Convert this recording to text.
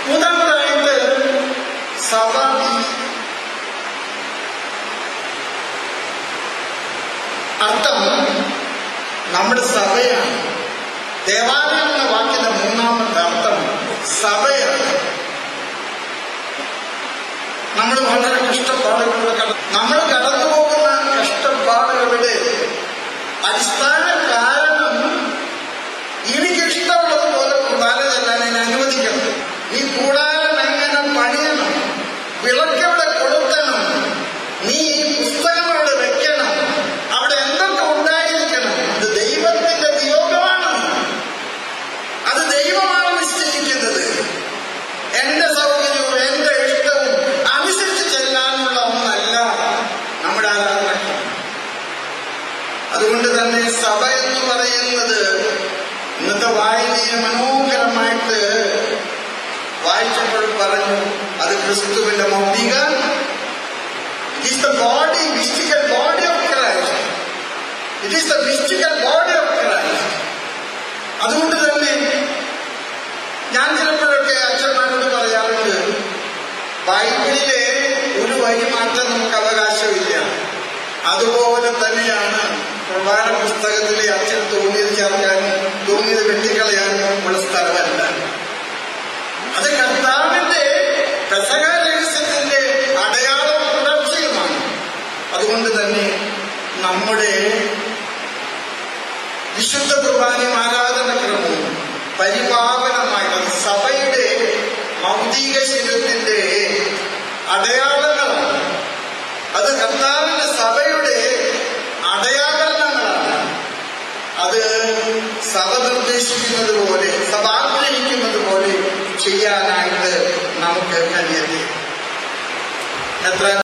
മൂന്നാമതായിട്ട് സഭ അർത്ഥം നമ്മുടെ സഭയാണ്. ദേവാലയം എന്ന വാക്കിന്റെ മൂന്നാമത്തെ അർത്ഥം സഭയാണ്. നമ്മൾ വളരെ കഷ്ടപ്പാടുകളുടെ നമ്മൾ കടന്നു പോകുന്ന കഷ്ടപ്പാടുകളുടെ അടിസ്ഥാന കാരണം എനിക്കിഷ്ടമുള്ളതുപോലെ കൂടാതെ ചെല്ലാൻ എന്നെ അനുവദിക്കണം. ഈ കൂടാരം എങ്ങനെ പണിയണം, വിളക്കെവിടെ കൊളുത്തണം, നീ ഈ പുസ്തകം അവിടെ വെക്കണം, അവിടെ എന്തൊക്കെ ഉണ്ടായിരിക്കണം, അത് ദൈവത്തിന്റെ നിയോഗമാണ്. അത് ദൈവമാണ് നിശ്ചയിക്കുന്നത്. എന്റെ സൗകര്യവും എന്റെ ഇഷ്ടവും അനുസരിച്ച് ചെല്ലാനുള്ള ഒന്നല്ല നമ്മുടെ ആരാധന. അതുകൊണ്ട് തന്നെ സഭ എന്ന് പറയുന്നത് ഇന്നത്തെ വായനയെ മനോഹരമായിട്ട് വായിച്ചപ്പോൾ പറഞ്ഞു, അത് ക്രിസ്തുവിന്റെ മൗലിക, it is the body, mystical body of Christ. It is the mystical body of Christ. അതുകൊണ്ട് തന്നെ ഞാൻ ചിലപ്പോഴൊക്കെ അച്ഛന്മാരോട് പറയാറുണ്ട്, ബൈബിളിലെ ഒരു വരി മാറ്റാൻ നമുക്ക് അവകാശമില്ല. അതുപോലെ തന്നെയാണ് പ്രധാന പുസ്തകത്തിലെ അച്ഛൻ തോന്നിയത് ചേർക്കാനും തോന്നിയത് വെട്ടിക്കളയാനും ഉള്ള സ്ഥലമല്ല. അത് കർത്താവിന്റെ പെസഹ രഹസ്യത്തിന്റെ അടയാളം തുടർച്ചയുമാണ്. അതുകൊണ്ട് തന്നെ നമ്മുടെ വിശുദ്ധ കുർബാനയും ആരാധനക്രമവും പരിപാവനമായിട്ട് സഭയുടെ മൗലിക ശരീരത്തിന്റെ അടയാളങ്ങളാണ്. അത് കർത്താവിന്റെ സഭയുടെ അടയാളങ്ങളാണ്. അത് സഭ നിർദ്ദേശിക്കുന്നത് പോലെ, സഭ ആഗ്രഹിക്കുന്നത് പോലെ ചെയ്യാനായിട്ട് നമുക്ക് കഴിയട്ടെ. എത്ര